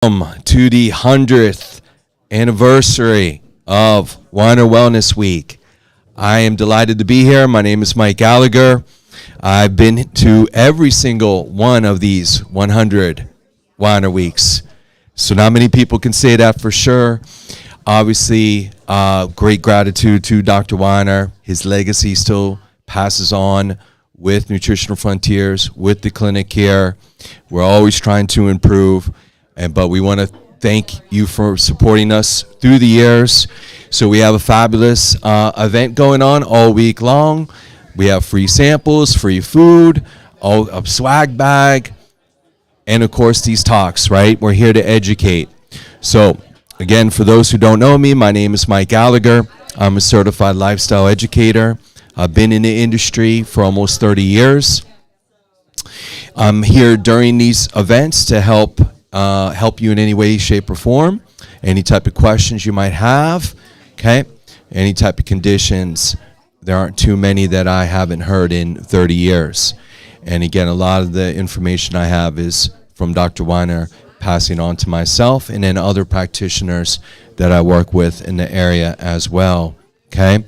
Welcome to the 100th anniversary of Weiner Wellness Week. I am delighted to be here. My name is Mike Gallagher. I've been to every single one of these 100 Weiner Weeks. So not many people can say that for sure. Obviously, great gratitude to Dr. Weiner. His legacy still passes on with Nutritional Frontiers, with the clinic here. We're always trying to improve. But we want to thank you for supporting us through the years. So we have a fabulous event going on all week long. We have free samples, free food, a swag bag, and of course these talks, right? We're here to educate. So again, for those who don't know me, my name is Mike Gallagher. I'm a certified lifestyle educator. I've been in the industry for almost 30 years. I'm here during these events to help you in any way, shape, or form. Any type of questions you might have, okay? Any type of conditions. There aren't too many that I haven't heard in 30 years. And again, a lot of the information I have is from Dr. Weiner, passing on to myself and then other practitioners that I work with in the area as well, okay?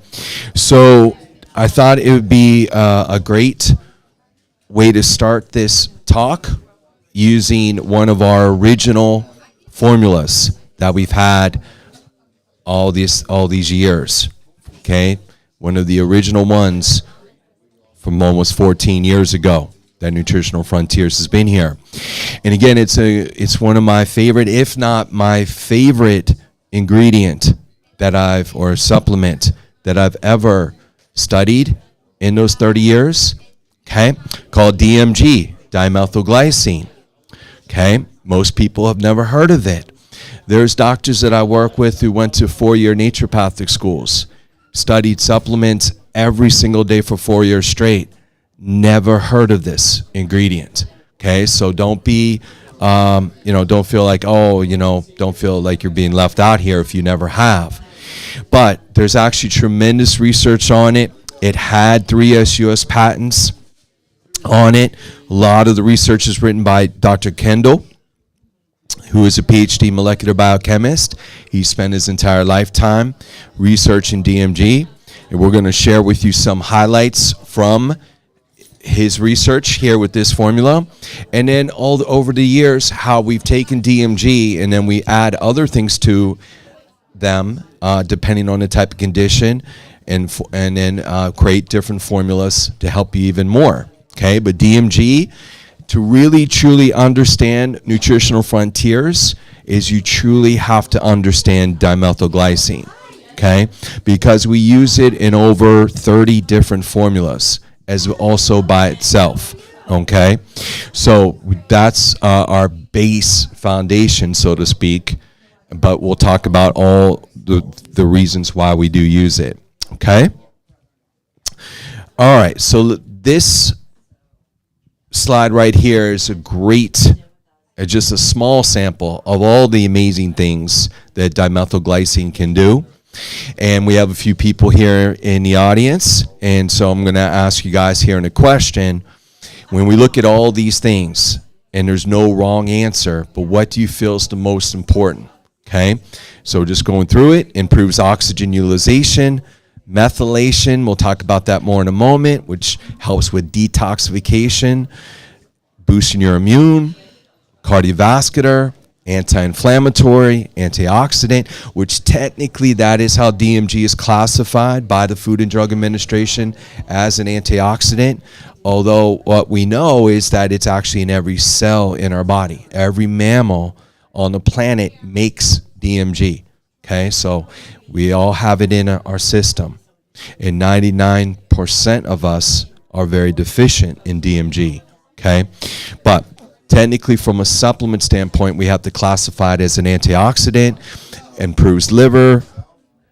So I thought it would be a great way to start this talk using one of our original formulas that we've had all these years, okay? One of the original ones from almost 14 years ago that Nutritional Frontiers has been here. And again, it's one of my favorite, if not my favorite ingredient or supplement that I've ever studied in those 30 years, okay? Called DMG, dimethylglycine. Okay, most people have never heard of it. There's doctors that I work with who went to 4-year naturopathic schools, studied supplements every single day for 4 years straight, never heard of this ingredient. Okay, so don't be, don't feel like, don't feel like you're being left out here if you never have. But there's actually tremendous research on it. It had 3 US patents on it. A lot of the research is written by Dr. Kendall, who is a PhD molecular biochemist. He spent his entire lifetime researching DMG, and we're going to share with you some highlights from his research here with this formula, and then over the years how we've taken DMG and then we add other things to them depending on the type of condition, and then create different formulas to help you even more. Okay, but DMG, to really truly understand Nutritional Frontiers, is you truly have to understand dimethylglycine, okay? Because we use it in over 30 different formulas as also by itself, okay? So that's our base foundation, so to speak, but we'll talk about all the reasons why we do use it, okay? All right, so this slide right here is a great, just a small sample of all the amazing things that dimethylglycine can do. And we have a few people here in the audience, and so I'm going to ask you guys here in a question. When we look at all these things, and there's no wrong answer, but what do you feel is the most important? Okay, so just going through it: improves oxygen utilization, methylation, we'll talk about that more in a moment, which helps with detoxification, boosting your immune, cardiovascular, anti-inflammatory, antioxidant, which technically that is how DMG is classified by the Food and Drug Administration as an antioxidant, although what we know is that it's actually in every cell in our body. Every mammal on the planet makes DMG. Okay, so we all have it in our system, and 99% of us are very deficient in DMG, okay? But technically from a supplement standpoint, we have to classify it as an antioxidant, improves liver,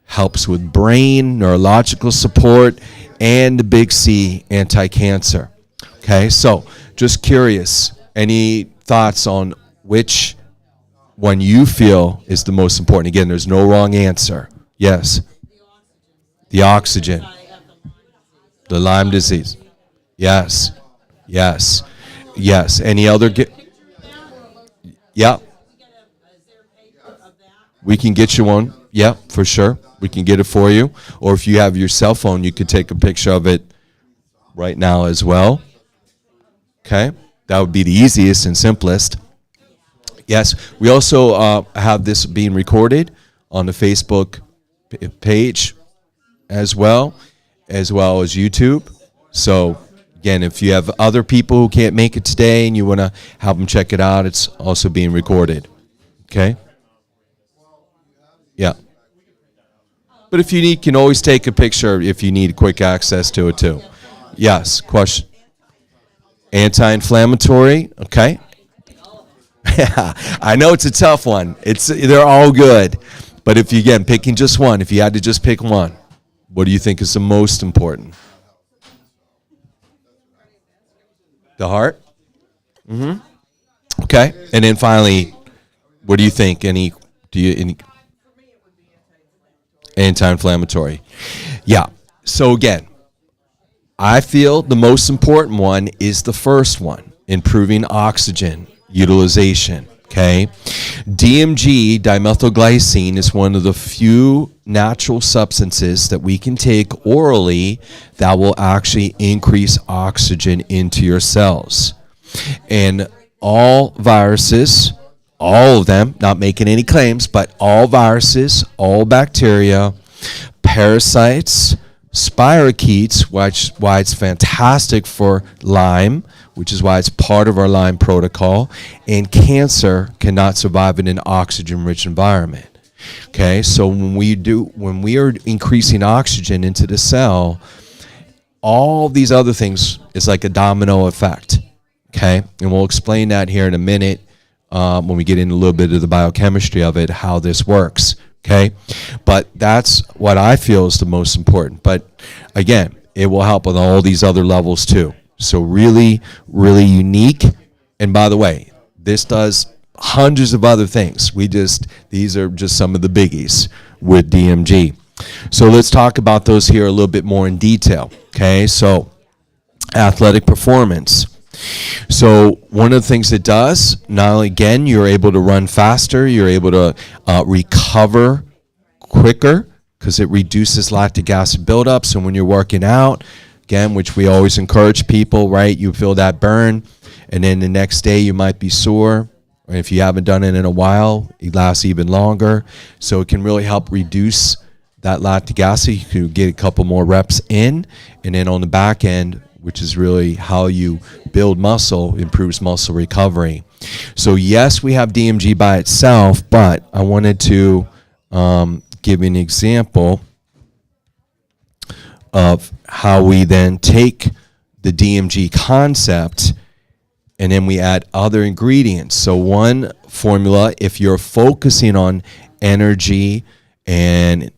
helps with brain, neurological support, and the big C, anti-cancer, okay? So just curious, any thoughts on which one you feel is the most important? Again, there's no wrong answer. Yes. The oxygen. The Lyme disease. Yes. Yes. Yes. Any other? Yeah. We can get you one. Yeah, for sure. We can get it for you. Or if you have your cell phone, you could take a picture of it right now as well. Okay? That would be the easiest and simplest. Yes, we also have this being recorded on the Facebook page as well as YouTube. So, again, if you have other people who can't make it today and you want to have them check it out, it's also being recorded. Okay? Yeah. But if you need, you can always take a picture if you need quick access to it too. Yes, question. Anti-inflammatory, okay. I know it's a tough one. They're all good. But if you, again, picking just one, if you had to just pick one, what do you think is the most important? The heart? Mm-hmm. Okay. And then finally, what do you think? Any anti-inflammatory? Yeah. So again, I feel the most important one is the first one, improving oxygen utilization. Okay. DMG, dimethylglycine, is one of the few natural substances that we can take orally that will actually increase oxygen into your cells. And all viruses, all of them, not making any claims, but all viruses, all bacteria, parasites, spirochetes, why it's fantastic for Lyme, which is why it's part of our Lyme protocol, and cancer cannot survive in an oxygen-rich environment. Okay, so when we are increasing oxygen into the cell, all these other things is like a domino effect. Okay, and we'll explain that here in a minute when we get into a little bit of the biochemistry of it, how this works. Okay, but that's what I feel is the most important. But again, it will help on all these other levels too. So really, really unique. And by the way, this does hundreds of other things. These are just some of the biggies with DMG. So let's talk about those here a little bit more in detail. Okay, so athletic performance. So one of the things it does, not only, again, you're able to run faster, you're able to recover quicker because it reduces lactic acid buildup. So when you're working out, again, which we always encourage people, right, you feel that burn, and then the next day you might be sore. Or if you haven't done it in a while, it lasts even longer. So it can really help reduce that lactic acid. You can get a couple more reps in, and then on the back end, which is really how you build muscle, improves muscle recovery. So yes, we have DMG by itself, but I wanted to give you an example of how we then take the DMG concept and then we add other ingredients. So one formula, if you're focusing on energy and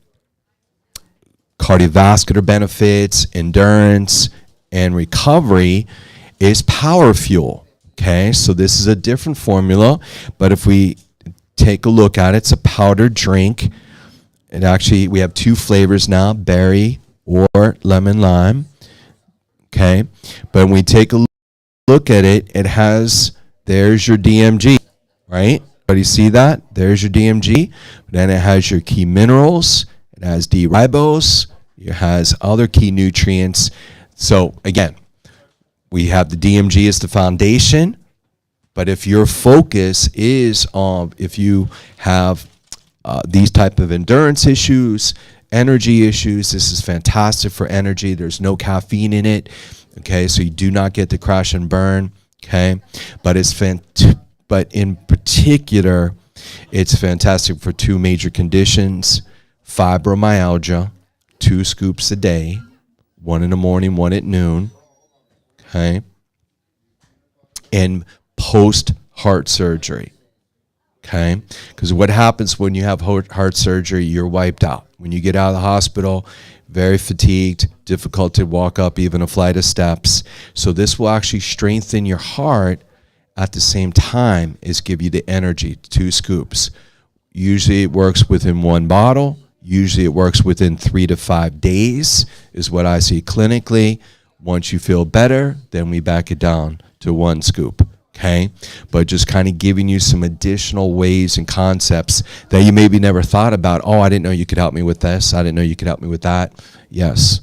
cardiovascular benefits, endurance, and recovery, is Power Fuel. Okay, so this is a different formula, but if we take a look at it, it's a powdered drink. And actually, we have two flavors now, berry or lemon lime. Okay, but when we take a look at it, there's your DMG, right? But you see that? There's your DMG. Then it has your key minerals. It has D-ribose. It has other key nutrients. So again, we have the DMG as the foundation, but if your focus is on, if you have these type of endurance issues, energy issues, this is fantastic for energy. There's no caffeine in it, okay? So you do not get the crash and burn, okay? But but in particular, it's fantastic for two major conditions: fibromyalgia, 2 scoops a day, 1 in the morning, 1 at noon, okay? And post-heart surgery, okay? Because what happens when you have heart surgery, you're wiped out. When you get out of the hospital, very fatigued, difficult to walk up even a flight of steps. So this will actually strengthen your heart at the same time as give you the energy, 2 scoops. Usually it works within 1 bottle. Usually it works within 3 to 5 days is what I see clinically. Once you feel better, then we back it down to 1 scoop. okay? But just kind of giving you some additional ways and concepts that you maybe never thought about. Oh, I didn't know you could help me with this. I didn't know you could help me with that. Yes,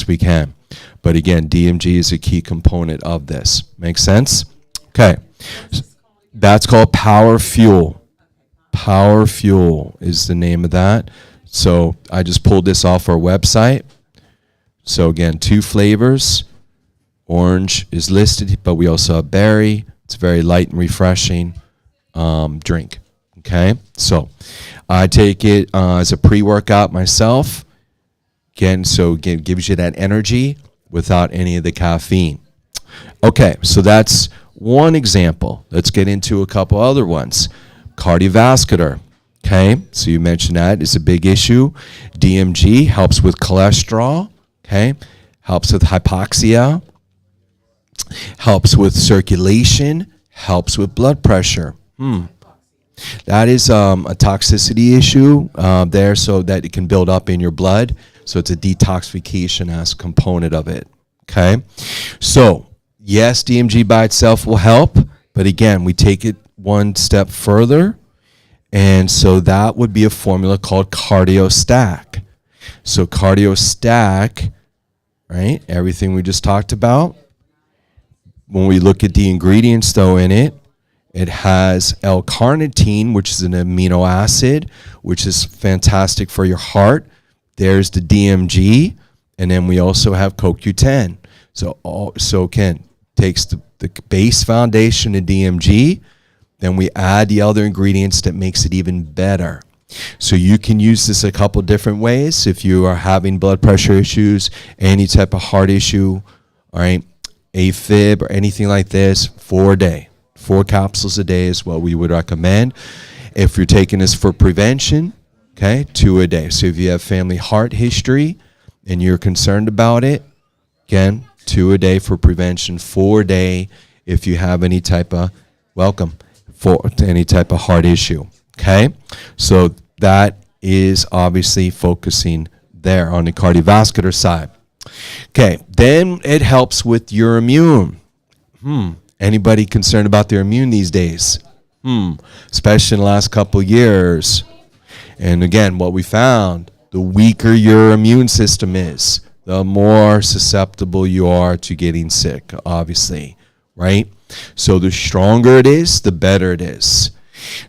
we can. But again, DMG is a key component of this. Make sense? Okay. That's called Power Fuel. Power Fuel is the name of that. So I just pulled this off our website. So again, 2 flavors. Orange is listed, but we also have berry. It's a very light and refreshing drink. Okay, so I take it as a pre-workout myself. Again, gives you that energy without any of the caffeine. Okay, so that's one example. Let's get into a couple other ones. Cardiovascular. Okay, so you mentioned that is a big issue. DMG helps with cholesterol. Okay, helps with hypoxia. Helps with circulation, helps with blood pressure. That is a toxicity issue there, so that it can build up in your blood. So it's a detoxification as component of it. Okay? So, yes, DMG by itself will help, but again, we take it one step further, and so that would be a formula called CardioStack. So CardioStack, right, everything we just talked about. When we look at the ingredients, though, in it, it has L-carnitine, which is an amino acid, which is fantastic for your heart. There's the DMG, and then we also have CoQ10. So Ken takes the base foundation of DMG, then we add the other ingredients that makes it even better. So you can use this a couple different ways if you are having blood pressure issues, any type of heart issue, all right, AFib or anything like this, 4 a day. 4 capsules a day is what we would recommend. If you're taking this for prevention, okay, 2 a day. So if you have family heart history and you're concerned about it, again, 2 a day for prevention, 4 a day if you have any type of, any type of heart issue, okay? So that is obviously focusing there on the cardiovascular side. Okay, then it helps with your immune. Anybody concerned about their immune these days? Especially in the last couple of years. And again, what we found, the weaker your immune system is, the more susceptible you are to getting sick, obviously, right? So the stronger it is, the better it is.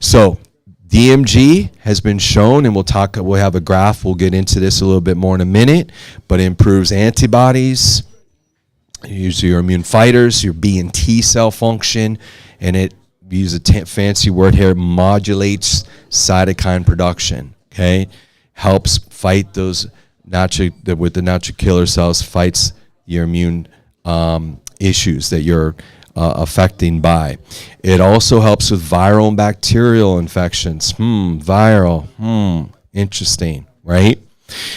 So DMG has been shown, and we'll have a graph, we'll get into this a little bit more in a minute, but it improves antibodies, usually your immune fighters, your B and T cell function, and it, we use a fancy word here, modulates cytokine production, okay? Helps fight those with the natural killer cells, fights your immune issues that you're affecting by. It also helps with viral and bacterial infections. Viral. Interesting, right?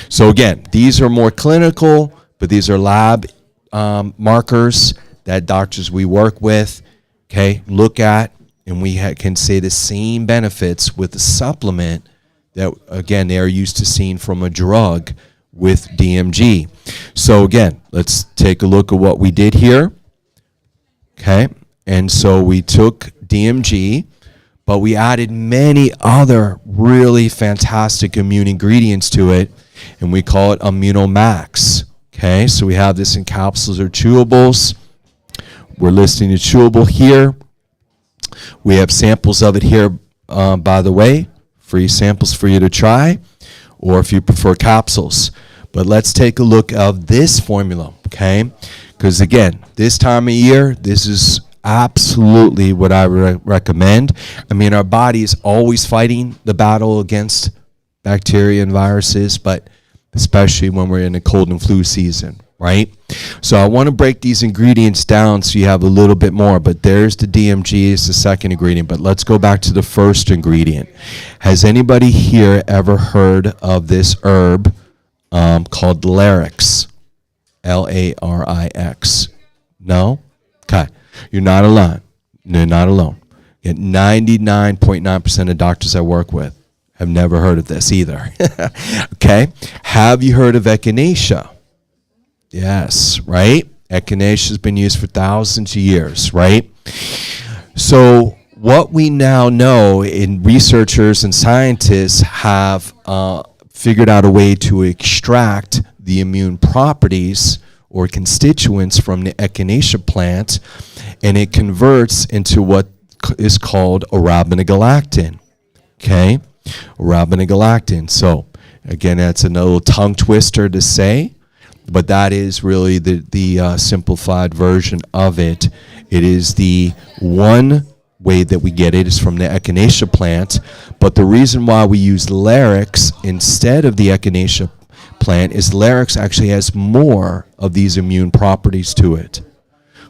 So again, these are more clinical, but these are lab markers that doctors we work with, okay, look at, and we can say the same benefits with the supplement that, again, they are used to seeing from a drug with DMG. So again, let's take a look at what we did here. Okay, and so we took DMG, but we added many other really fantastic immune ingredients to it, and we call it Immunomax. Okay, so we have this in capsules or chewables. We're listing the chewable here. We have samples of it here, by the way, free samples for you to try, or if you prefer capsules. But let's take a look at this formula, okay? Because again, this time of year, this is absolutely what I recommend. I mean, our body is always fighting the battle against bacteria and viruses, but especially when we're in a cold and flu season, right? So I want to break these ingredients down so you have a little bit more, but there's the DMG, is the second ingredient, but let's go back to the first ingredient. Has anybody here ever heard of this herb called Larix? Larix. No? Okay. You're not alone. You're not alone. 99.9% of doctors I work with have never heard of this either. Okay. Have you heard of echinacea? Yes, right? Echinacea has been used for thousands of years, right? So what we now know, in researchers and scientists have figured out a way to extract the immune properties or constituents from the echinacea plant, and it converts into what is called arabinogalactin. Okay, arabinogalactin. So again, that's another tongue twister to say, but that is really the simplified version of it. It is the one way that we get it is from the echinacea plant, but the reason why we use Larix instead of the echinacea plant is Larix actually has more of these immune properties to it.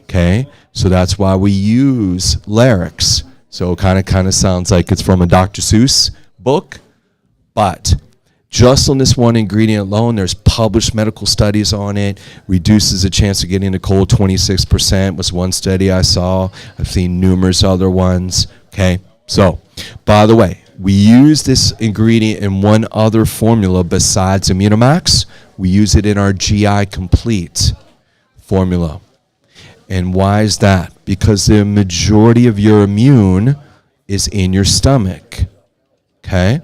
Okay, so that's why we use Larix. So it kind of sounds like it's from a Dr. Seuss book, but just on this one ingredient alone, there's published medical studies on it. Reduces the chance of getting a cold 26% was one study I saw. I've seen numerous other ones. Okay, so by the way, we use this ingredient in one other formula besides Immunomax. We use it in our GI Complete formula. And why is that? Because the majority of your immune is in your stomach. Okay,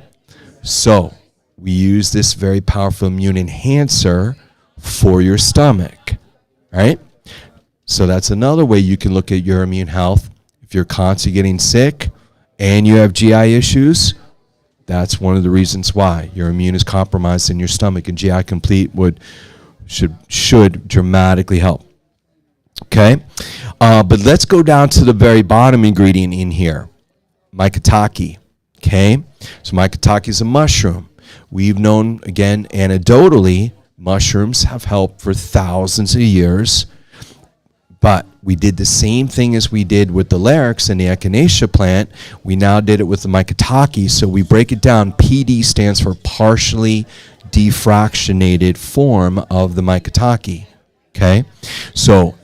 so we use this very powerful immune enhancer for your stomach, right? So that's another way you can look at your immune health. If you're constantly getting sick and you have GI issues, that's one of the reasons why your immune is compromised in your stomach, and GI Complete should dramatically help. Okay, but let's go down to the very bottom ingredient in here, maitake. Okay, so maitake is a mushroom. We've known, again, anecdotally, mushrooms have helped for thousands of years, but we did the same thing as we did with the Larix and the echinacea plant. We now did it with the maitake, so we break it down. PD stands for partially defractionated form of the maitake. Okay, so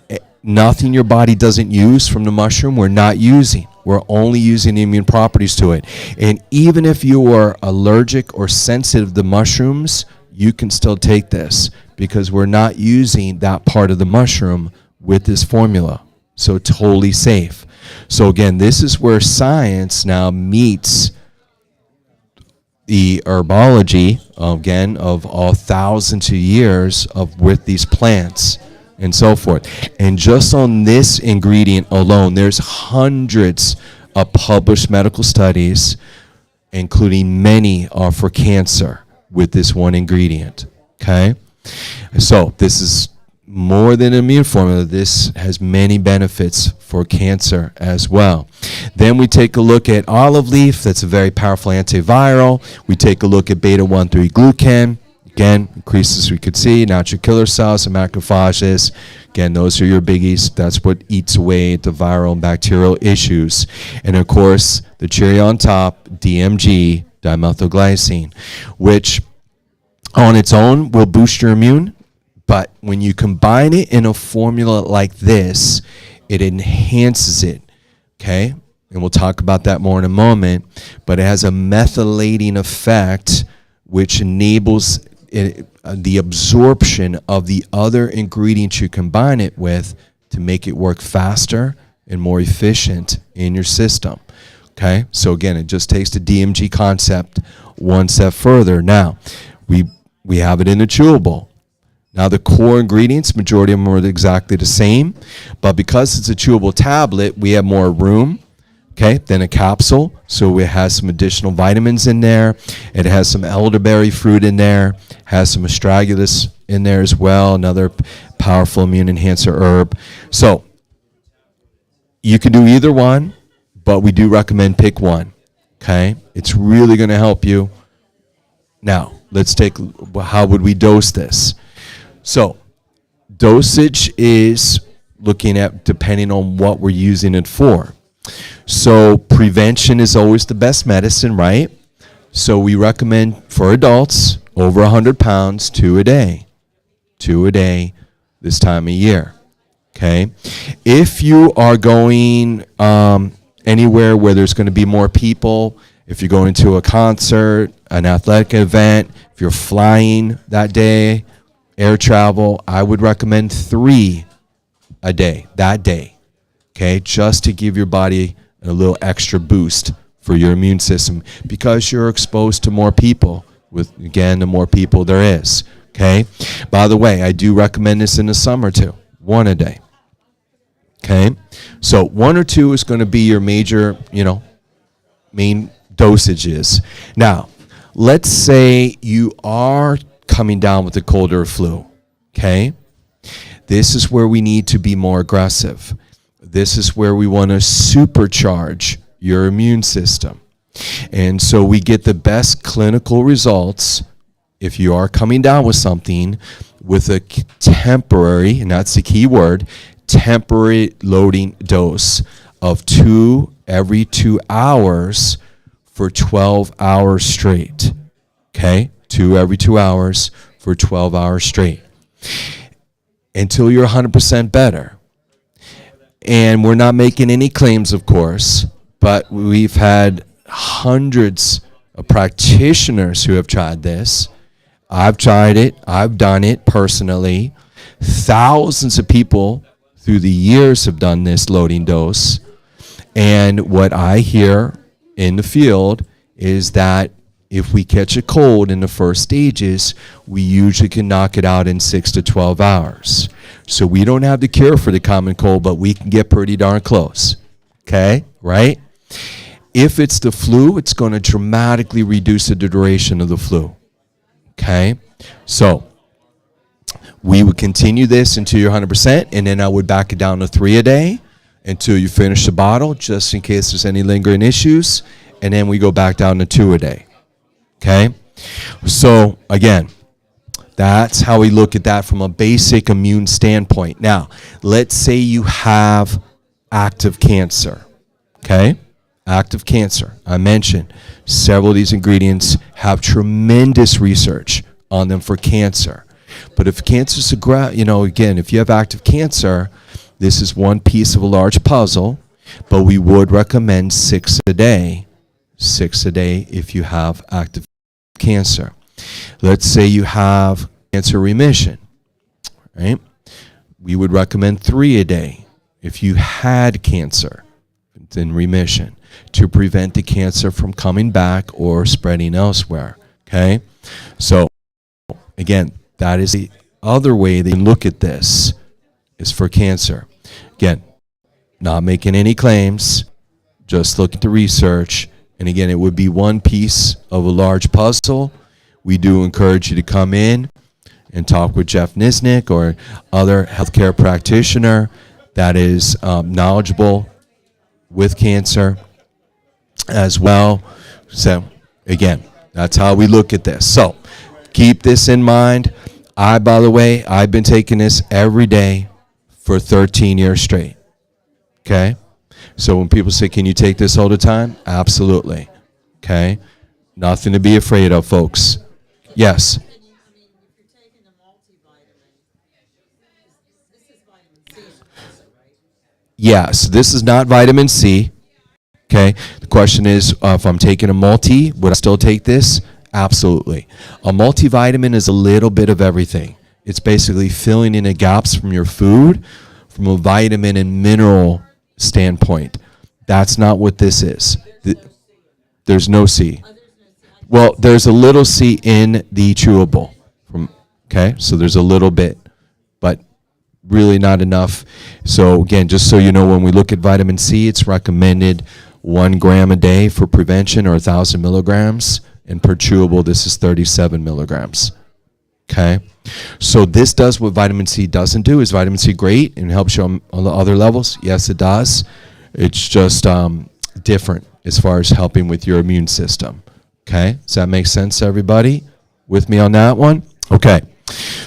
nothing your body doesn't use from the mushroom, we're not using. We're only using the immune properties to it. And even if you are allergic or sensitive to mushrooms, you can still take this because we're not using that part of the mushroom with this formula. So totally safe. So again, this is where science now meets the herbology, again, of all thousands of years of with these plants and so forth. And just on this ingredient alone, there's hundreds of published medical studies, including many are for cancer with this one ingredient. Okay? So this is more than an immune formula. This has many benefits for cancer as well. Then we take a look at olive leaf. That's a very powerful antiviral. We take a look at beta-1,3-glucan. Again, increases, we could see, natural killer cells and macrophages. Again, those are your biggies. That's what eats away at the viral and bacterial issues. And of course, the cherry on top, DMG, dimethylglycine, which on its own will boost your immune. But when you combine it in a formula like this, it enhances it. Okay? And we'll talk about that more in a moment. But it has a methylating effect, which enables the absorption of the other ingredients you combine it with to make it work faster and more efficient in your system. Okay, so again, it just takes the DMG concept one step further. Now, we have it in a chewable. Now, the core ingredients, majority of them are exactly the same, but because it's a chewable tablet, we have more room, okay, than a capsule. So it has some additional vitamins in there. It has some elderberry fruit in there, has some astragalus in there as well, another powerful immune enhancer herb. So you can do either one, but we do recommend pick one, okay? It's really going to help you. Now, let's take, how would we dose this? So dosage is looking at depending on what we're using it for. So prevention is always the best medicine, right? So we recommend for adults over 100 pounds, 2 a day this time of year, okay? If you are going anywhere where there's going to be more people, if you're going to a concert, an athletic event, if you're flying that day, air travel, I would recommend 3 a day, that day, okay? Just to give your body a little extra boost for your immune system because you're exposed to more people. With, again, the more people there is. Okay. By the way, I do recommend this in the summer too. 1 a day. Okay. So 1 or 2 is going to be your major, main dosages. Now, let's say you are coming down with a cold or flu. Okay. This is where we need to be more aggressive. This is where we want to supercharge your immune system. And so we get the best clinical results if you are coming down with something with a temporary, and that's the key word, temporary loading dose of 2 every 2 hours for 12 hours straight. Okay? 2 every 2 hours for 12 hours straight. Until you're 100% better. And we're not making any claims, of course, but we've had hundreds of practitioners who have tried this. I've tried it. I've done it personally. Thousands of people through the years have done this loading dose. And what I hear in the field is that if we catch a cold in the first stages, we usually can knock it out in 6 to 12 hours. So we don't have the cure for the common cold, but we can get pretty darn close. Okay? Right? If it's the flu, it's going to dramatically reduce the duration of the flu. Okay? So we would continue this until you're 100%, and then I would back it down to 3 a day until you finish the bottle, just in case there's any lingering issues, and then we go back down to 2 a day. Okay? So, again, that's how we look at that from a basic immune standpoint. Now, let's say you have active cancer. Okay? Active cancer. I mentioned several of these ingredients have tremendous research on them for cancer. But if cancer's again, if you have active cancer, this is one piece of a large puzzle, but we would recommend 6 a day. 6 a day if you have active cancer. Let's say you have cancer remission, right? We would recommend 3 a day if you had cancer. It's in remission to prevent the cancer from coming back or spreading elsewhere, okay? So, again, that is the other way they look at this is for cancer. Again, not making any claims, just look at the research. And again, it would be one piece of a large puzzle. We do encourage you to come in and talk with Jeff Nisnik or other healthcare practitioner that is knowledgeable with cancer as well. So again, that's how we look at this. So keep this in mind. By the way, I've been taking this every day for 13 years straight. Okay? So when people say, can you take this all the time? Absolutely. Okay? Nothing to be afraid of, folks. Yes? If you're taking a multivitamin, this is vitamin C also, right? Yes, this is not vitamin C. Okay? The question is, if I'm taking a multi, would I still take this? Absolutely. A multivitamin is a little bit of everything. It's basically filling in the gaps from your food from a vitamin and mineral standpoint. That's not what this is. There's no C. Well, there's a little C in the chewable. Okay, so there's a little bit, but really not enough. So again, just so you know, when we look at vitamin C, it's recommended 1 gram a day for prevention or 1,000 milligrams. And per chewable, this is 37 milligrams. Okay? So this does what vitamin C doesn't do. Is vitamin C great and helps you on the other levels? Yes, it does. It's just different as far as helping with your immune system. Okay? Does that make sense to everybody? With me on that one? Okay.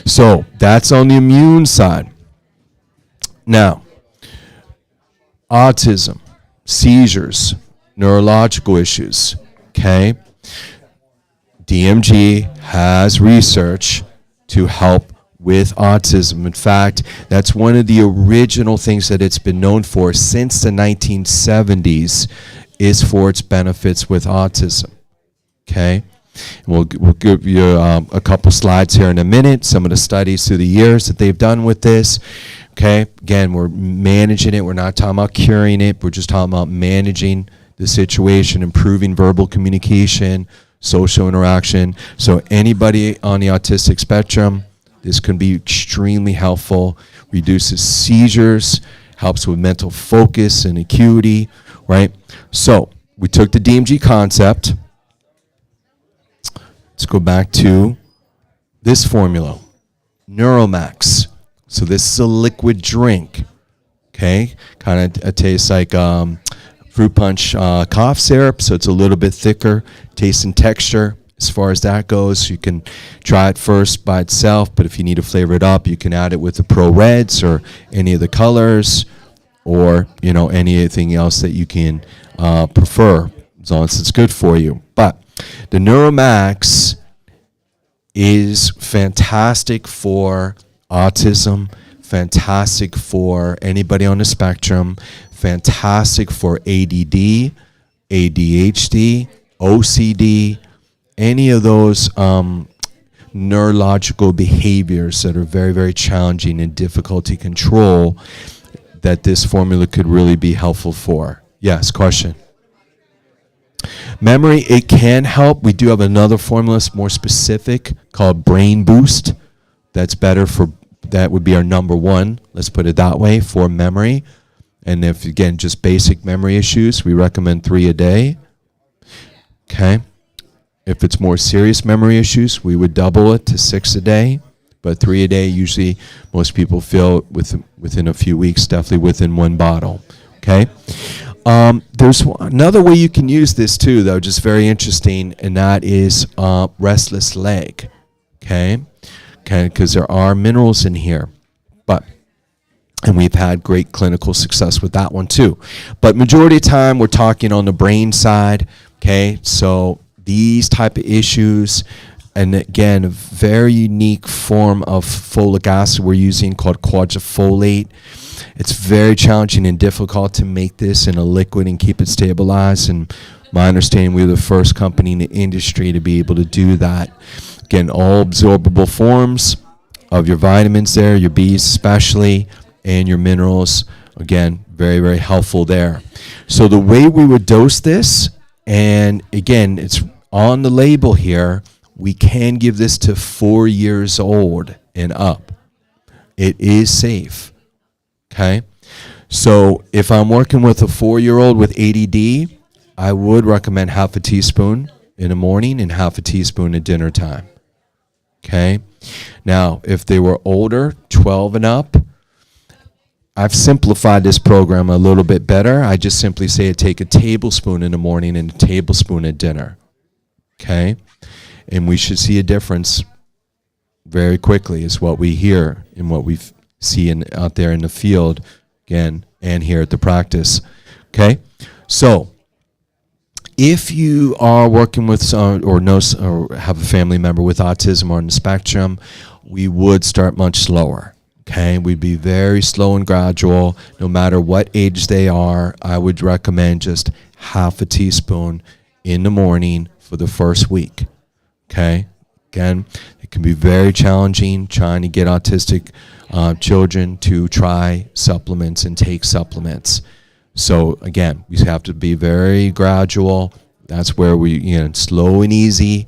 So that's on the immune side. Now, autism, seizures, neurological issues. Okay? DMG has research to help with autism. In fact, that's one of the original things that it's been known for since the 1970s is for its benefits with autism. Okay? We'll give you a couple slides here in a minute, some of the studies through the years that they've done with this. Okay, again, we're managing it. We're not talking about curing it. We're just talking about managing the situation, improving verbal communication, social interaction. So anybody on the autistic spectrum, this can be extremely helpful. Reduces seizures, helps with mental focus and acuity, right? So we took the DMG concept. Let's go back to this formula, Neuromax. So this is a liquid drink, okay? Kind of tastes like fruit punch cough syrup, so it's a little bit thicker taste and texture. As far as that goes, you can try it first by itself, but if you need to flavor it up, you can add it with the Pro Reds or any of the colors, or anything else that you can prefer, as long as it's good for you. But the Neuromax is fantastic for autism, fantastic for anybody on the spectrum, fantastic for ADD, ADHD, OCD, any of those neurological behaviors that are very, very challenging and difficult to control, that this formula could really be helpful for. Yes, question? Memory, it can help. We do have another formula more specific called Brain Boost. That's better for, that would be our number one, let's put it that way, for memory. And if, again, just basic memory issues, we recommend 3 a day. Okay. If it's more serious memory issues, we would double it to 6 a day. But 3 a day, usually most people feel within a few weeks, definitely within 1 bottle. Okay. There's another way you can use this too, though, just very interesting, and that is restless leg. Okay, because there are minerals in here, and we've had great clinical success with that one too. But majority of the time, we're talking on the brain side. Okay, so these type of issues, and again, a very unique form of folic acid we're using called quadrifolate. It's very challenging and difficult to make this in a liquid and keep it stabilized. And my understanding, we're the first company in the industry to be able to do that. Again, all absorbable forms of your vitamins there, your Bs especially, and your minerals. Again, very, very helpful there. So the way we would dose this, and again, it's on the label here, we can give this to 4 years old and up. It is safe. Okay? So if I'm working with a 4-year-old with ADD, I would recommend half a teaspoon in the morning and half a teaspoon at dinner time. Okay? Now, if they were older, 12 and up, I've simplified this program a little bit better. I just simply say take a tablespoon in the morning and a tablespoon at dinner. Okay? And we should see a difference very quickly, is what we hear and what we see out there in the field, again, and here at the practice. Okay? So, if you are working with some, or have a family member with autism or on the spectrum, we would start much slower. Okay, we'd be very slow and gradual. No matter what age they are, I would recommend just half a teaspoon in the morning for the first week. Okay, again, it can be very challenging trying to get autistic children to try supplements and take supplements. So again, we have to be very gradual. That's where we, slow and easy,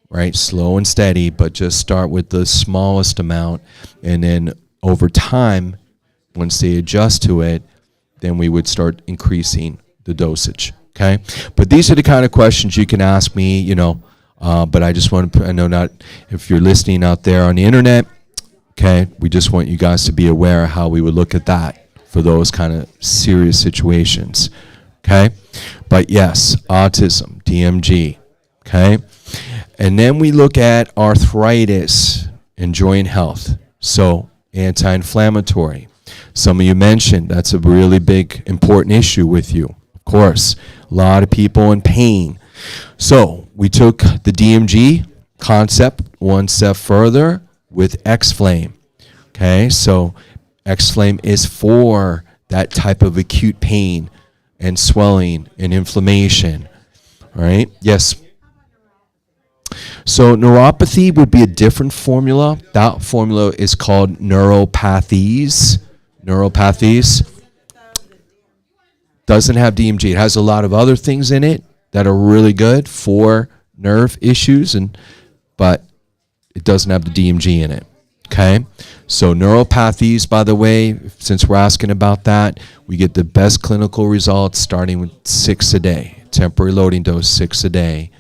right? Slow and steady, but just start with the smallest amount, and then over time, once they adjust to it, then we would start increasing the dosage. Okay, but these are the kind of questions you can ask me, but I just want to, I know not if you're listening out there on the internet. Okay, we just want you guys to be aware of how we would look at that for those kind of serious situations. Okay, but yes, autism, DMG. Okay, and then we look at arthritis and joint health. So anti-inflammatory. Some of you mentioned that's a really big, important issue with you. Of course, a lot of people in pain. So we took the DMG concept one step further with X-Flame. Okay, so X-Flame is for that type of acute pain and swelling and inflammation. All right, yes. So neuropathy would be a different formula. That formula is called neuropathies. neuropathies. Doesn't have DMG. It has a lot of other things in it that are really good for nerve issues, but it doesn't have the DMG in it. Okay? So neuropathies, by the way, since we're asking about that, we get the best clinical results starting with 6 a day. Temporary loading dose, 6 a day.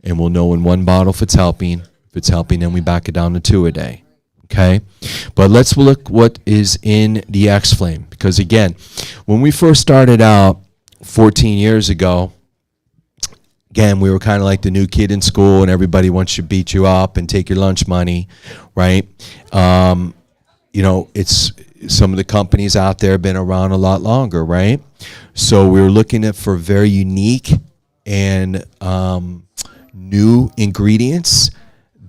And we'll know in one bottle if it's helping. If it's helping, then we back it down to 2 a day. Okay? But let's look what is in the X-Flame. Because again, when we first started out 14 years ago, again, we were kind of like the new kid in school, and everybody wants to beat you up and take your lunch money, right? It's some of the companies out there have been around a lot longer, right? So we were looking at for very unique and new ingredients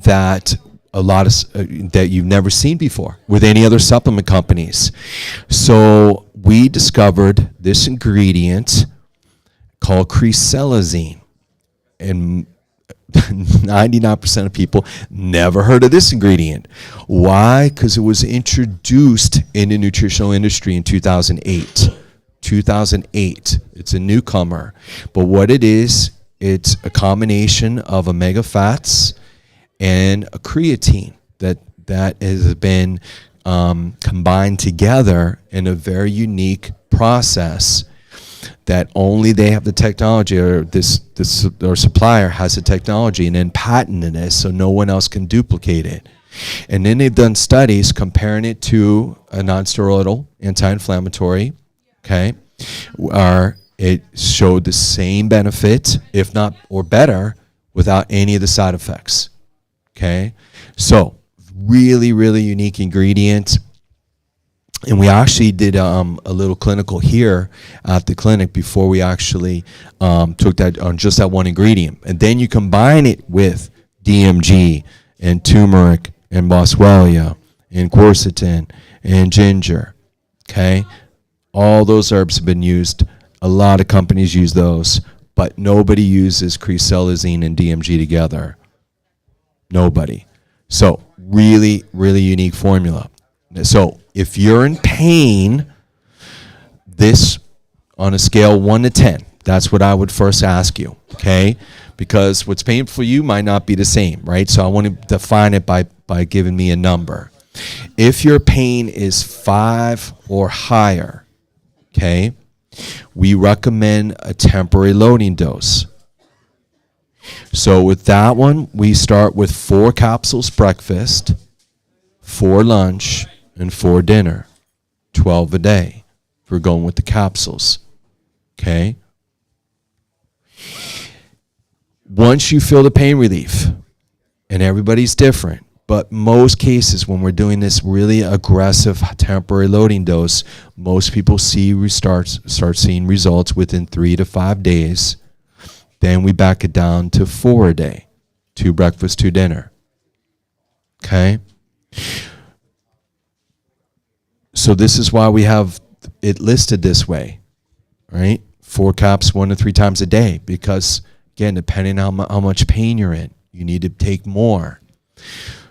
that that you've never seen before with any other supplement companies. So we discovered this ingredient called creselazine. And 99% of people never heard of this ingredient. Why? Because it was introduced in the nutritional industry in 2008. 2008. It's a newcomer. But what it is, it's a combination of omega fats and a creatine that has been combined together in a very unique process that only they have the technology, or this or supplier has the technology and then patented it so no one else can duplicate it. And then they've done studies comparing it to a non-steroidal anti-inflammatory, okay, where it showed the same benefit, if not or better, without any of the side effects. Okay, so really, really unique ingredient. And we actually did a little clinical here at the clinic before we actually took that on just that one ingredient. And then you combine it with DMG and turmeric and boswellia and quercetin and ginger. Okay, all those herbs have been used. A lot of companies use those, but nobody uses creselazine and DMG together. Nobody. So really, really unique formula. So if you're in pain, this on a scale 1 to 10, that's what I would first ask you, okay? Because what's painful for you might not be the same, right? So I want to define it by giving me a number. If your pain is 5 or higher, okay, we recommend a temporary loading dose. So with that one, we start with 4 capsules breakfast, 4 lunch, and 4 dinner. 12 a day. If we're going with the capsules. Okay? Once you feel the pain relief, and everybody's different, but most cases when we're doing this really aggressive temporary loading dose, most people start seeing results within 3 to 5 days. Then we back it down to 4 a day. 2 breakfast, 2 dinner. Okay? So this is why we have it listed this way, right? 4 caps 1 to 3 times a day, because again, depending on how much pain you're in, you need to take more.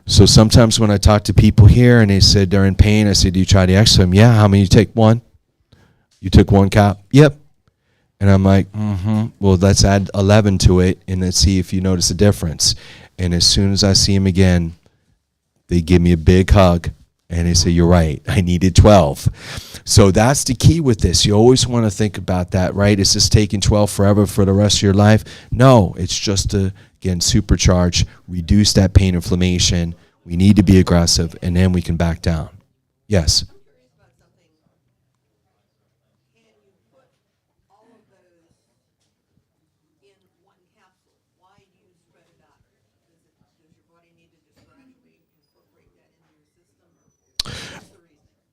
So sometimes when I talk to people here and they said they're in pain, I said, do you try the X-Flame? Yeah. How many you take? 1? You took 1 cap? Yep. And I'm like, well, let's add 11 to it and let's see if you notice a difference. And as soon as I see them again, they give me a big hug and they say, you're right, I needed 12. So that's the key with this. You always want to think about that, right? Is this taking 12 forever for the rest of your life? No, it's just to, again, supercharge, reduce that pain inflammation. We need to be aggressive, and then we can back down. Yes?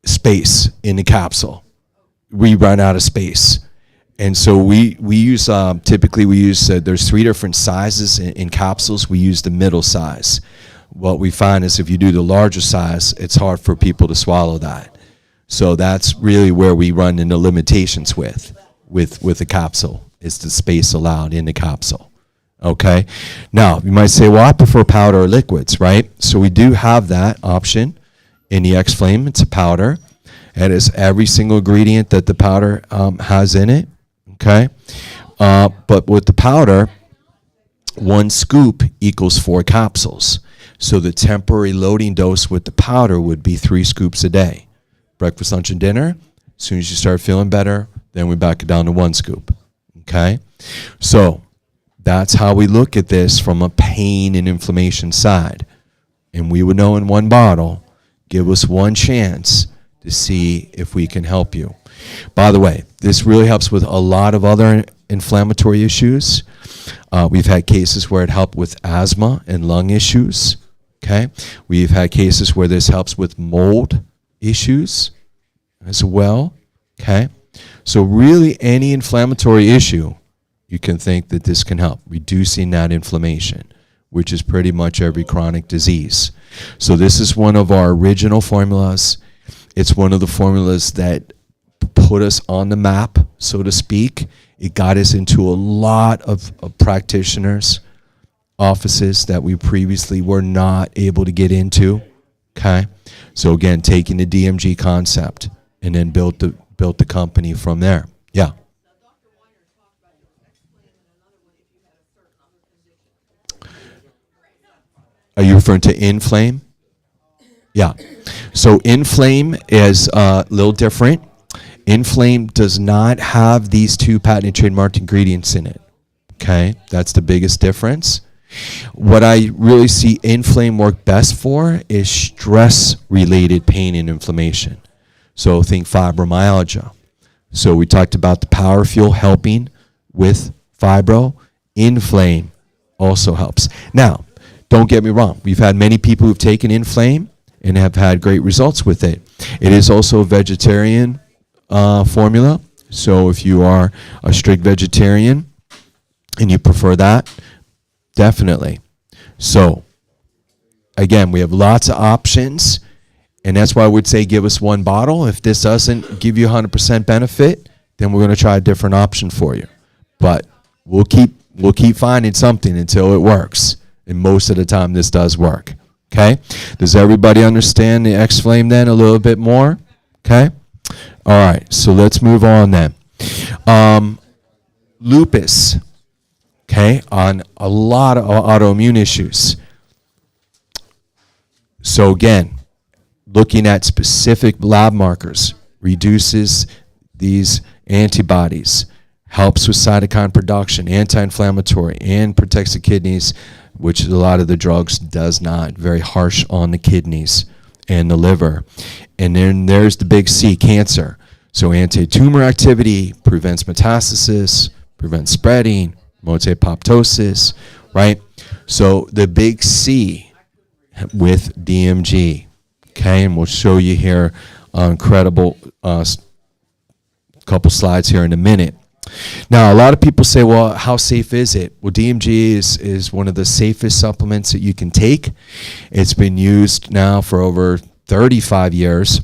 Space in the capsule. We run out of space. And so we use, typically we use, there's 3 different sizes in capsules. We use the middle size. What we find is if you do the larger size, it's hard for people to swallow that. So that's really where we run into limitations with the capsule, is the space allowed in the capsule. Okay? Now, you might say, well, I prefer powder or liquids, right? So we do have that option in the X-Flame. It's a powder. It is every single ingredient that the powder has in it. Okay, but with the powder, 1 scoop equals 4 capsules. So the temporary loading dose with the powder would be 3 scoops a day. Breakfast, lunch, and dinner. As soon as you start feeling better, then we back it down to 1 scoop. Okay? So that's how we look at this from a pain and inflammation side. And we would know in 1 bottle, give us 1 chance to see if we can help you. By the way, this really helps with a lot of other inflammatory issues. We've had cases where it helped with asthma and lung issues. Okay? We've had cases where this helps with mold issues as well. Okay? So really any inflammatory issue, you can think that this can help reducing that inflammation, which is pretty much every chronic disease. So this is one of our original formulas. It's one of the formulas that put us on the map, so to speak. It got us into a lot of practitioners' offices that we previously were not able to get into. Okay? So again, taking the DMG concept and then built the company from there. Yeah. Are you referring to inflame? Yeah. So inflame is a little different. Inflame does not have these 2 patented trademarked ingredients in it. Okay? That's the biggest difference. What I really see inflame work best for is stress-related pain and inflammation. So think fibromyalgia. So we talked about the power fuel helping with fibro. Inflame also helps. Now, don't get me wrong. We've had many people who've taken inflame and have had great results with it. It is also a vegetarian formula. So if you are a strict vegetarian and you prefer that, definitely. So again, we have lots of options, and that's why I would say give us 1 bottle. If this doesn't give you 100% benefit, then we're going to try a different option for you. But we'll keep finding something until it works, and most of the time this does work. Okay? Does everybody understand the X-Flame then a little bit more? Okay? All right, so let's move on then. Lupus, okay, on a lot of autoimmune issues. So again, looking at specific lab markers reduces these antibodies, helps with cytokine production, anti-inflammatory, and protects the kidneys, which a lot of the drugs does not. Very harsh on the kidneys and the liver. And then there's the big C, cancer. So anti-tumor activity prevents metastasis, prevents spreading, promotes apoptosis, right? So the big C with DMG, okay? And we'll show you here incredible couple slides here in a minute. Now, a lot of people say, well, how safe is it? Well, DMG is one of the safest supplements that you can take. It's been used now for over 35 years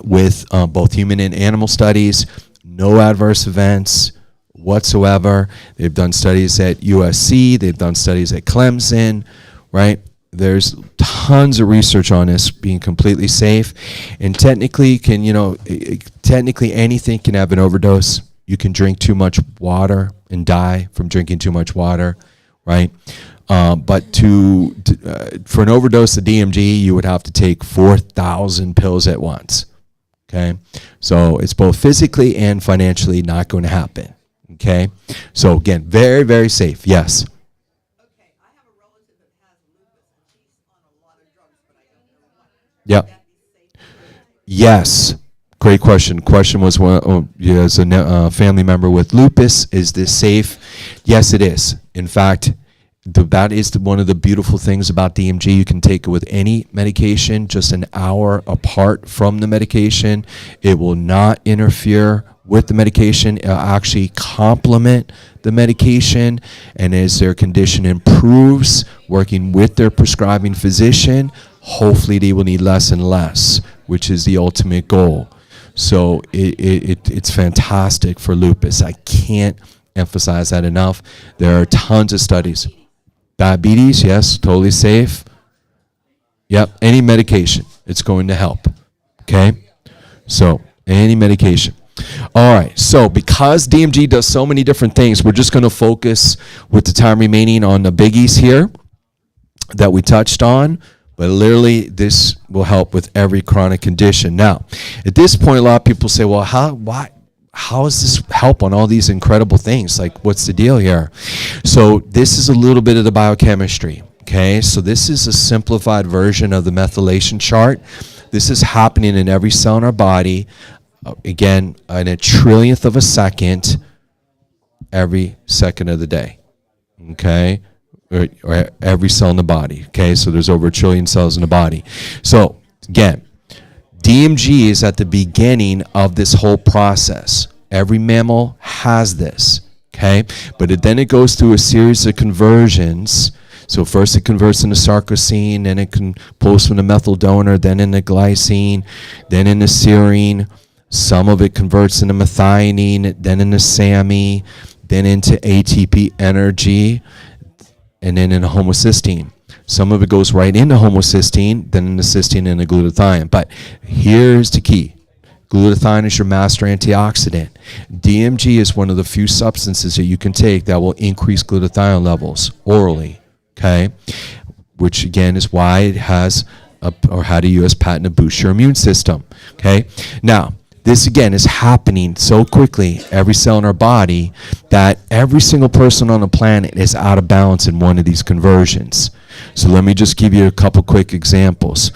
with both human and animal studies, no adverse events whatsoever. They've done studies at USC, they've done studies at Clemson, right? There's tons of research on this being completely safe, and technically technically anything can have an overdose. You can drink too much water and die from drinking too much water, right? But for an overdose of DMG, you would have to take 4,000 pills at once. Okay, so it's both physically and financially not going to happen. Okay, so again, very, very safe. Yes. Okay, I have a relative that has lupus, and she's on a lot of drugs, but I don't know what. Yep. Would that be safe? Yes. Great question. Question was, as a family member with lupus, is this safe? Yes, it is. In fact, that is one of the beautiful things about DMG. You can take it with any medication, just an hour apart from the medication. It will not interfere with the medication. It'll actually complement the medication. And as their condition improves, working with their prescribing physician, hopefully they will need less and less, which is the ultimate goal. So it's fantastic for lupus. I can't emphasize that enough. There are tons of studies. Diabetes, yes, totally safe. Yep, any medication, it's going to help. Okay? So any medication. All right, so because DMG does so many different things, we're just going to focus with the time remaining on the biggies here that we touched on, but literally this will help with every chronic condition. Now, at this point, a lot of people say, well, how does this help on all these incredible things? Like, what's the deal here? So this is a little bit of the biochemistry, okay? So this is a simplified version of the methylation chart. This is happening in every cell in our body, again, in a trillionth of a second, every second of the day, okay? Or every cell in the body, okay? So there's over 1 trillion cells in the body. So, again, DMG is at the beginning of this whole process. Every mammal has this, okay? But then it goes through a series of conversions. So first it converts into sarcosine, then it pulls from the methyl donor, then into glycine, then into serine. Some of it converts into methionine, then into SAMe, then into ATP energy, and then into homocysteine. Some of it goes right into homocysteine, then into cysteine and into glutathione. But here's the key. Glutathione is your master antioxidant. DMG is one of the few substances that you can take that will increase glutathione levels orally, okay? Which again is why it has had a U.S. patent to boost your immune system, okay? Now, this again is happening so quickly, every cell in our body, that every single person on the planet is out of balance in one of these conversions. So let me just give you a couple quick examples.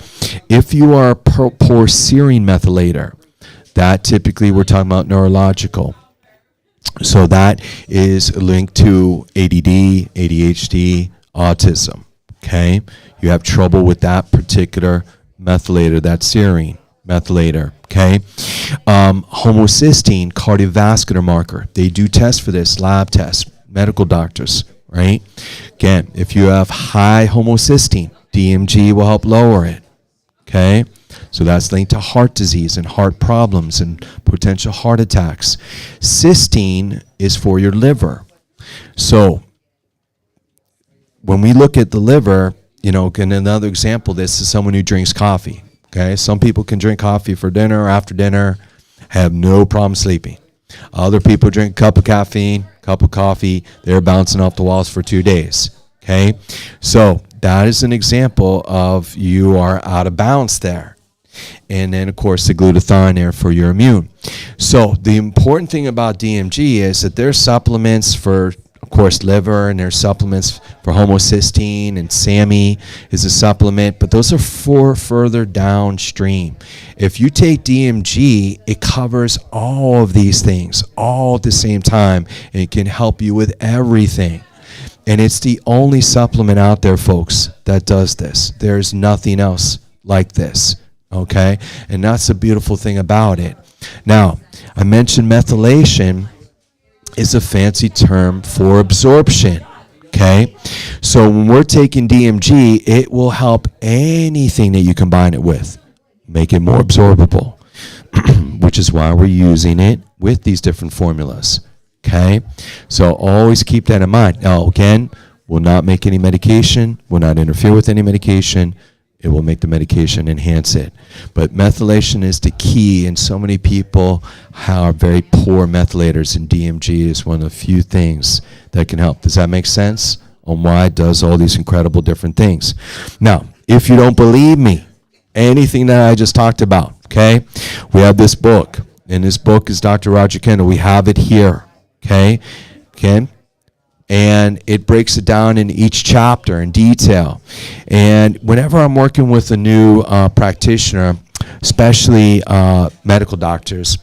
If you are a poor serine methylator, that typically we're talking about neurological. So that is linked to ADD, ADHD, autism, okay? You have trouble with that particular methylator, that serine methylator, okay? Homocysteine, cardiovascular marker. They do tests for this, lab tests, medical doctors, right? Again, if you have high homocysteine, DMG will help lower it, okay? So that's linked to heart disease and heart problems and potential heart attacks. Cysteine is for your liver. So when we look at the liver, you know, and another example, this is someone who drinks coffee. Okay, some people can drink coffee for dinner or after dinner, have no problem sleeping. Other people drink a cup of caffeine, cup of coffee, they're bouncing off the walls for 2 days. Okay, so that is an example of you are out of balance there. And then, of course, the glutathione there for your immune. So the important thing about DMG is that there's supplements for, of course, liver, and there's supplements for homocysteine, and SAMe is a supplement, but those are for further downstream. If you take DMG, it covers all of these things all at the same time, and it can help you with everything. And it's the only supplement out there, folks, that does this. There's nothing else like this, okay? And that's the beautiful thing about it. Now, I mentioned methylation is a fancy term for absorption, okay? So when we're taking DMG, it will help anything that you combine it with, make it more absorbable, which is why we're using it with these different formulas, okay? So always keep that in mind. Now, again, will not make any medication, will not interfere with any medication. It will make the medication enhance it. But methylation is the key, and so many people are very poor methylators, and DMG is one of the few things that can help. Does that make sense on why it does all these incredible different things? Now, if you don't believe me, anything that I just talked about, okay, we have this book, and this book is Dr. Roger Kendall. We have it here, okay? And it breaks it down in each chapter in detail. And whenever I'm working with a new practitioner, especially medical doctors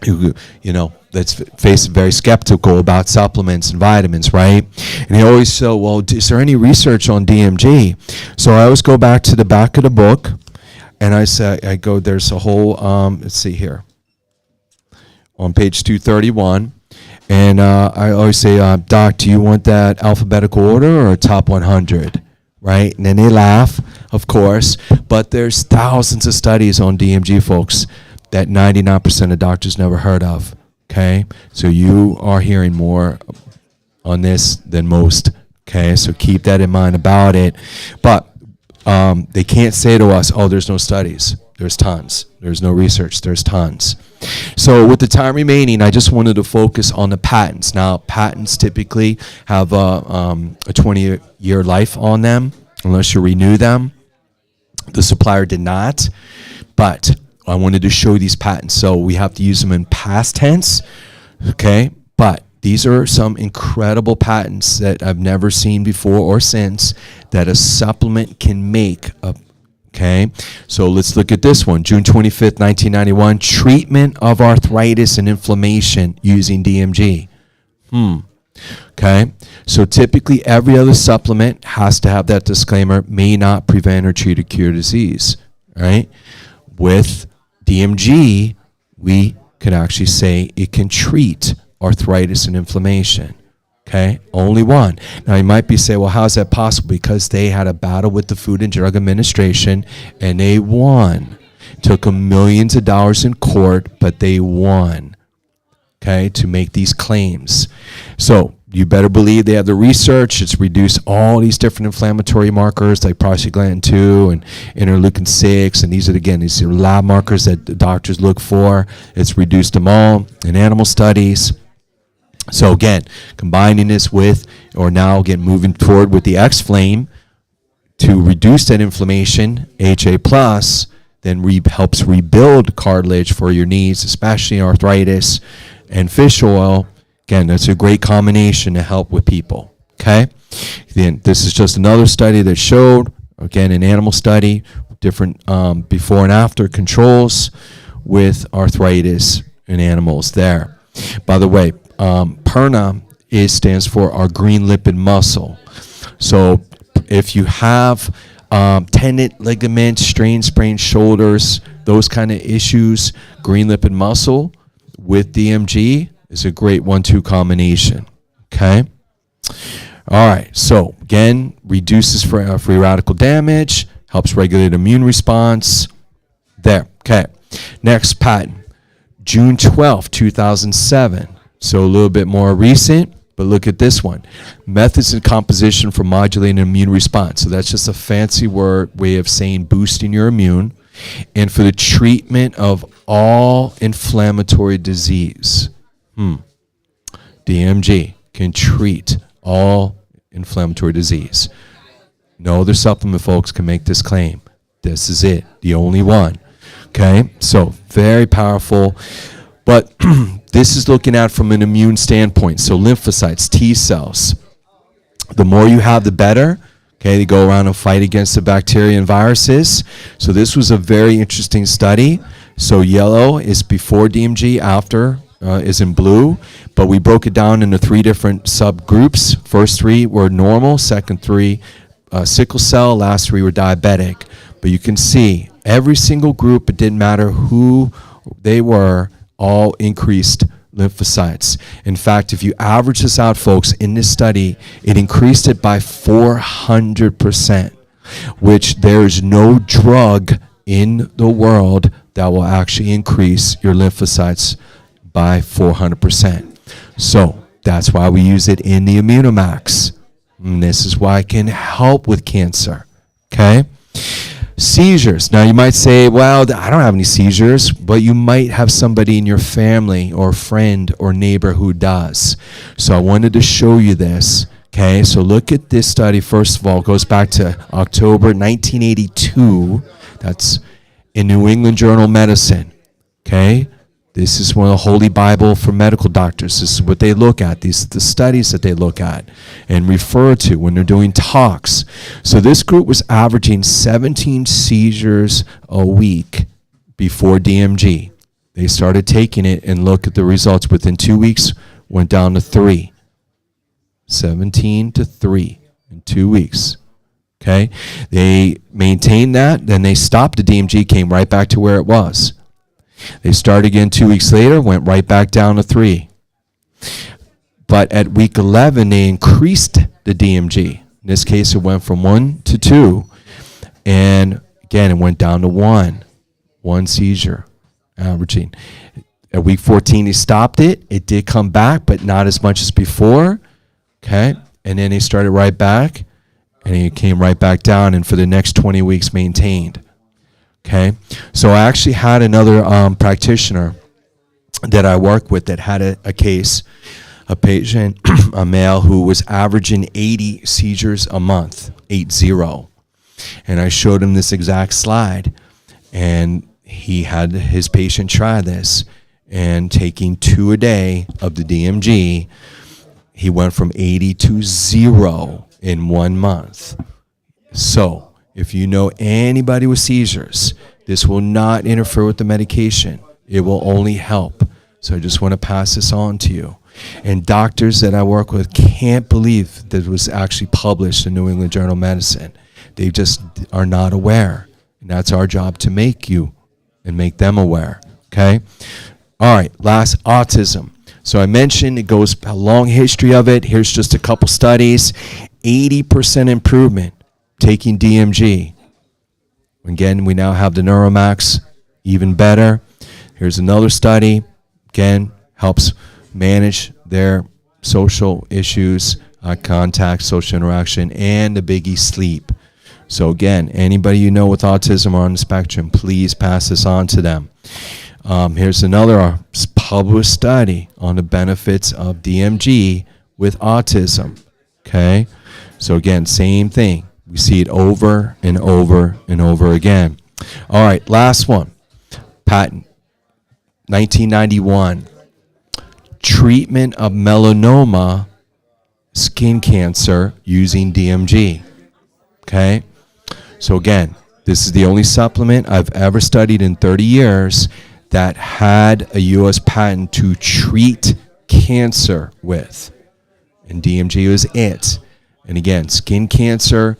who, you know, that's faced very skeptical about supplements and vitamins, right? And they always say, well, is there any research on DMG? So I always go back to the back of the book, and there's a whole, let's see here, on page 231. And I always say, Doc, do you want that alphabetical order or a top 100? Right? And then they laugh, of course. But there's thousands of studies on DMG, folks, that 99% of doctors never heard of. Okay? So you are hearing more on this than most. Okay? So keep that in mind about it. But they can't say to us, oh, there's no studies. There's tons. There's no research. There's tons. So with the time remaining, I just wanted to focus on the patents. Now, patents typically have a 20-year life on them, unless you renew them. The supplier did not, but I wanted to show these patents. So we have to use them in past tense, okay? But these are some incredible patents that I've never seen before or since that a supplement can make. Okay, so let's look at this one. June 25th, 1991, treatment of arthritis and inflammation using DMG. Okay, so typically every other supplement has to have that disclaimer, may not prevent or treat or cure disease, right? With DMG, we can actually say it can treat arthritis and inflammation. Okay, only one. Now you might be saying, well, how is that possible? Because they had a battle with the Food and Drug Administration and they won. Took them millions of dollars in court, but they won, okay, to make these claims. So you better believe they have the research. It's reduced all these different inflammatory markers like prostaglandin 2 and interleukin 6. And these are lab markers that the doctors look for. It's reduced them all in animal studies. So again, combining this with, or now again moving forward with the X-Flame to reduce that inflammation, HA+, then helps rebuild cartilage for your knees, especially arthritis, and fish oil. Again, that's a great combination to help with people, okay? Then this is just another study that showed, again, an animal study, different before and after controls with arthritis in animals there. By the way, PERNA stands for our green lipid muscle. So if you have tendon, ligaments, strained, sprained shoulders, those kind of issues, green lipid muscle with DMG is a great 1-2 combination. Okay? All right. So again, reduces free radical damage, helps regulate immune response. There. Okay. Next patent, June 12, 2007. So a little bit more recent, but look at this one. Methods and composition for modulating immune response. So that's just a fancy way of saying boosting your immune. And for the treatment of all inflammatory disease. DMG can treat all inflammatory disease. No other supplement, folks, can make this claim. This is it, the only one. Okay, so very powerful. But this is looking at from an immune standpoint. So lymphocytes, T cells. The more you have, the better. Okay, they go around and fight against the bacteria and viruses. So this was a very interesting study. So yellow is before DMG, after is in blue. But we broke it down into 3 different subgroups. First 3 were normal. Second 3, sickle cell. Last 3 were diabetic. But you can see every single group, it didn't matter who they were, all increased lymphocytes. In fact, if you average this out, folks, in this study, it increased it by 400%, which there is no drug in the world that will actually increase your lymphocytes by 400%. So that's why we use it in the Immunomax. And this is why it can help with cancer. Okay? Seizures. Now you might say, well, I don't have any seizures, but you might have somebody in your family or friend or neighbor who does. So I wanted to show you this. Okay, so look at this study. First of all, it goes back to October 1982. That's in New England Journal of Medicine. Okay, this is one of the Holy Bible for medical doctors. This is what they look at. These are the studies that they look at and refer to when they're doing talks. So this group was averaging 17 seizures a week before DMG. They started taking it and look at the results. Within 2 weeks, went down to 3. 17 to 3 in 2 weeks. Okay? They maintained that. Then they stopped. The DMG came right back to where it was. They started again 2 weeks later, went right back down to 3. But at week 11, they increased the DMG. In this case, it went from 1 to 2. And again, it went down to 1. 1 seizure, averaging. At week 14, they stopped it. It did come back, but not as much as before. Okay? And then they started right back, and it came right back down, and for the next 20 weeks maintained. Okay, so I actually had another practitioner that I work with that had a case, a patient, a male who was averaging 80 seizures a month, 80. And I showed him this exact slide, and he had his patient try this, and taking 2 a day of the DMG, he went from 80 to 0 in 1 month. So if you know anybody with seizures, this will not interfere with the medication. It will only help. So I just want to pass this on to you. And doctors that I work with can't believe that it was actually published in New England Journal of Medicine. They just are not aware. And that's our job, to make you and make them aware. Okay? All right, last, autism. So I mentioned it goes a long history of it. Here's just a couple studies. 80% improvement taking DMG. Again, we now have the Neuromax, even better. Here's another study. Again, helps manage their social issues, contact, social interaction, and the biggie, sleep. So again, anybody you know with autism or on the spectrum, please pass this on to them. Here's another published study on the benefits of DMG with autism. Okay? So again, same thing. We see it over and over and over again. All right, last one. Patent, 1991. Treatment of melanoma skin cancer using DMG. Okay? So again, this is the only supplement I've ever studied in 30 years that had a U.S. patent to treat cancer with. And DMG was it. And again, skin cancer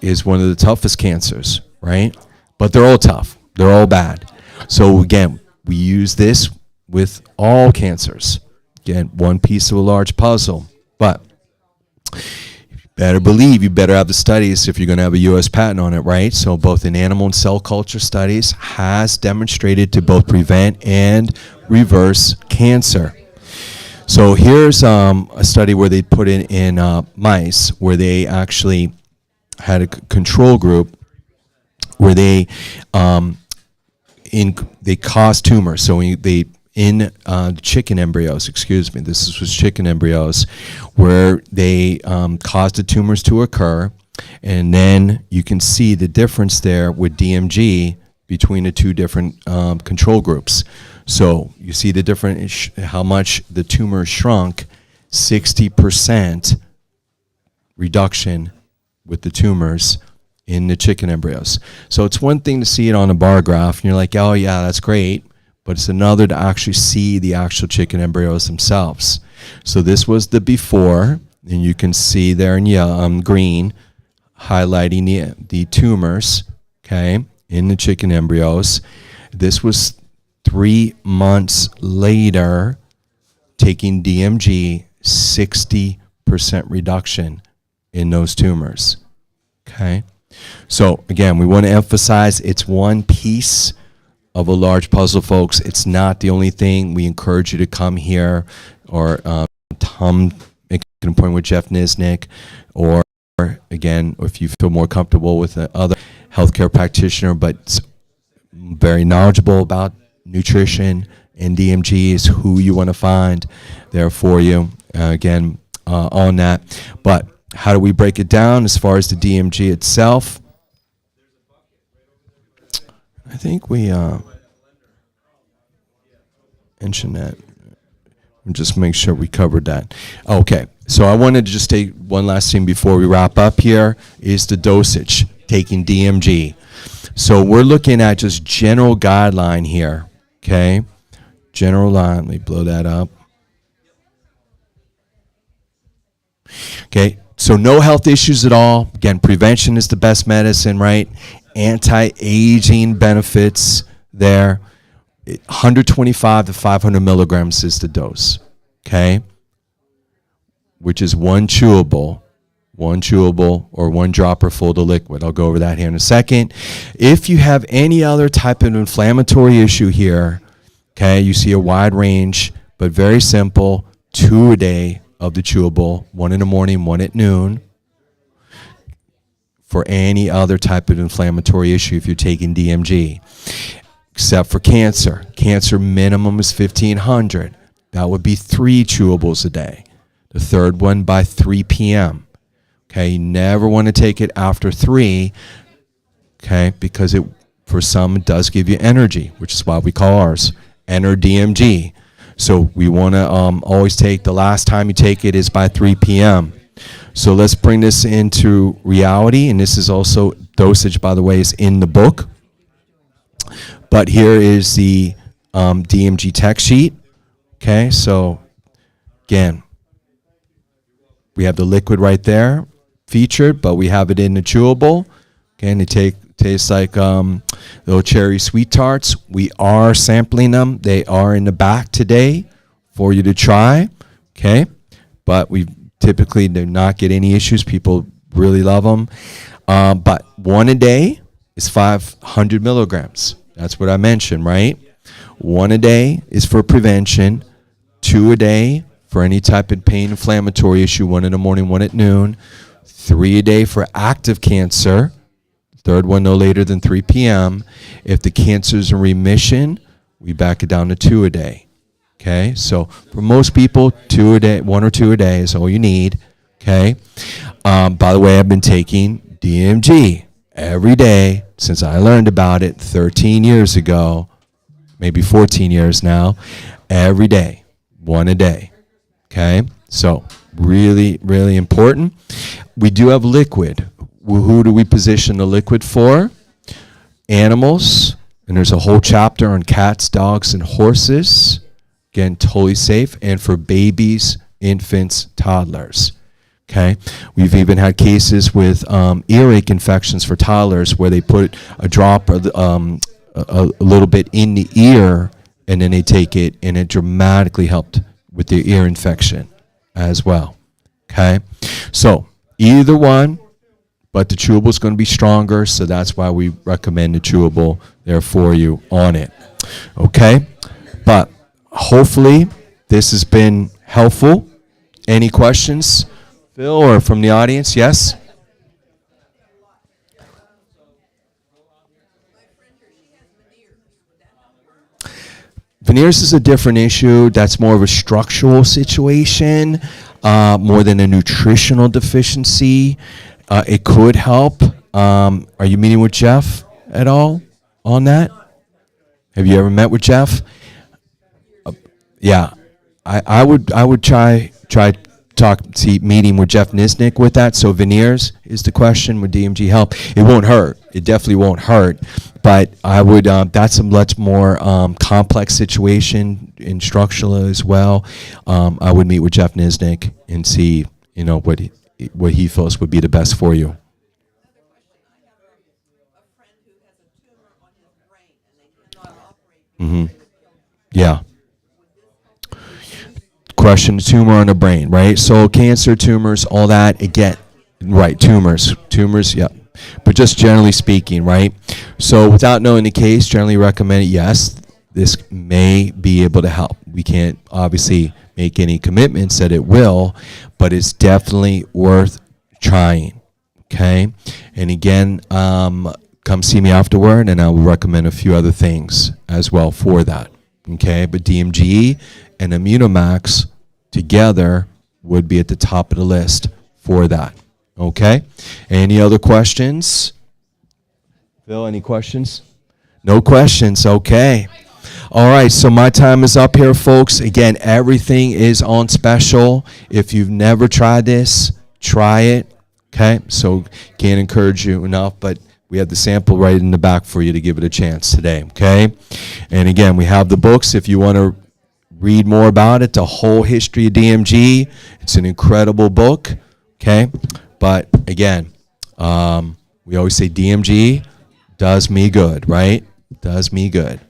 is one of the toughest cancers, right? But they're all tough. They're all bad. So again, we use this with all cancers. Again, one piece of a large puzzle. But you better believe you better have the studies if you're going to have a U.S. patent on it, right? So both in animal and cell culture studies has demonstrated to both prevent and reverse cancer. So here's a study where they put in mice where they actually had a control group where they caused tumors. So they chicken embryos, this was chicken embryos, where they caused the tumors to occur, and then you can see the difference there with DMG between the two different control groups. So you see the difference, how much the tumor shrunk, 60% reduction with the tumors in the chicken embryos. So it's one thing to see it on a bar graph, and you're like, oh yeah, that's great. But it's another to actually see the actual chicken embryos themselves. So this was the before, and you can see there in yellow, green, highlighting the tumors, okay, in the chicken embryos. This was 3 months later, taking DMG, 60% reduction in those tumors, okay? So again, we want to emphasize it's one piece of a large puzzle, folks. It's not the only thing. We encourage you to come here or make an appointment with Jeff Nisnik, or again, if you feel more comfortable with another healthcare practitioner, but very knowledgeable about nutrition and DMG is who you want to find there for you. Again, on that. But how do we break it down as far as the DMG itself? I think we mentioned that. We'll just make sure we covered that. Okay, so I wanted to just take one last thing before we wrap up here, is the dosage, taking DMG. So we're looking at just general guideline here, okay? General line, let me blow that up. Okay, so no health issues at all. Again, prevention is the best medicine, right? Anti-aging benefits there. 125 to 500 milligrams is the dose, okay? Which is one chewable or one dropper full to liquid. I'll go over that here in a second. If you have any other type of inflammatory issue here, okay, you see a wide range, but very simple, 2 a day of the chewable, 1 in the morning, 1 at noon. for any other type of inflammatory issue if you're taking DMG, except for cancer. Cancer minimum is 1,500. That would be 3 chewables a day. The third one by 3 p.m. Okay, you never want to take it after 3, okay, because for some it does give you energy, which is why we call ours Enter DMG. So we want to always take, the last time you take it is by 3 p.m. So let's bring this into reality, and this is also, dosage, by the way, is in the book. But here is the DMG text sheet. Okay, so again, we have the liquid right there featured, but we have it in the chewable. Okay, and they tastes like little cherry sweet tarts. We are sampling them. They are in the back today for you to try. Okay, but we typically do not get any issues. People really love them. But 1 a day is 500 milligrams. That's what I mentioned, right? 1 a day is for prevention. 2 a day for any type of pain inflammatory issue, 1 in the morning, 1 at noon. 3 a day for active cancer. Third one no later than 3 p.m. If the cancer is in remission, we back it down to 2 a day. Okay, so for most people, 2 a day, 1 or 2 a day is all you need. Okay, by the way, I've been taking DMG every day since I learned about it 13 years ago, maybe 14 years now, every day, 1 a day. Okay, so really, really important. We do have liquid. Who do we position the liquid for? Animals, and there's a whole chapter on cats, dogs, and horses. Again, totally safe. And for babies, infants, toddlers. Okay, we've even had cases with earache infections for toddlers where they put a drop or a little bit in the ear, and then they take it, and it dramatically helped with their ear infection as well. Okay, so either one, but the chewable is going to be stronger, so that's why we recommend the chewable there for you on it. Okay, but hopefully this has been helpful. Any questions, Phil, or from the audience? Yes? Veneers is a different issue. That's more of a structural situation, more than a nutritional deficiency. It could help. Are you meeting with Jeff at all on that? Have you ever met with Jeff? Yeah, I would try meeting with Jeff Nisnik with that. So veneers is the question. Would DMG help? It won't hurt. It definitely won't hurt. But I would. That's a much more complex situation in structural as well. I would meet with Jeff Nisnik and see, what he feels would be the best for you. Mm-hmm. Yeah. Question, tumor on the brain, right? So cancer, tumors, all that, again, right, tumors, yeah. But just generally speaking, right? So without knowing the case, generally recommend, yes, this may be able to help. We can't obviously make any commitments that it will, but it's definitely worth trying, okay? And again, come see me afterward, and I will recommend a few other things as well for that, okay? But DMG and Immunomax together would be at the top of the list for that, okay? Any other questions? Phil, any questions? No questions, okay. All right, so my time is up here, folks. Again, everything is on special. If you've never tried this, try it, okay? So can't encourage you enough, but we have the sample right in the back for you to give it a chance today, okay? And again, we have the books if you want to read more about it, the whole history of DMG. It's an incredible book, okay? But again, we always say DMG does me good, right? Does me good.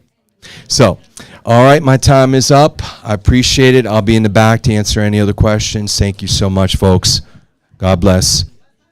So, all right, my time is up. I appreciate it. I'll be in the back to answer any other questions. Thank you so much, folks. God bless.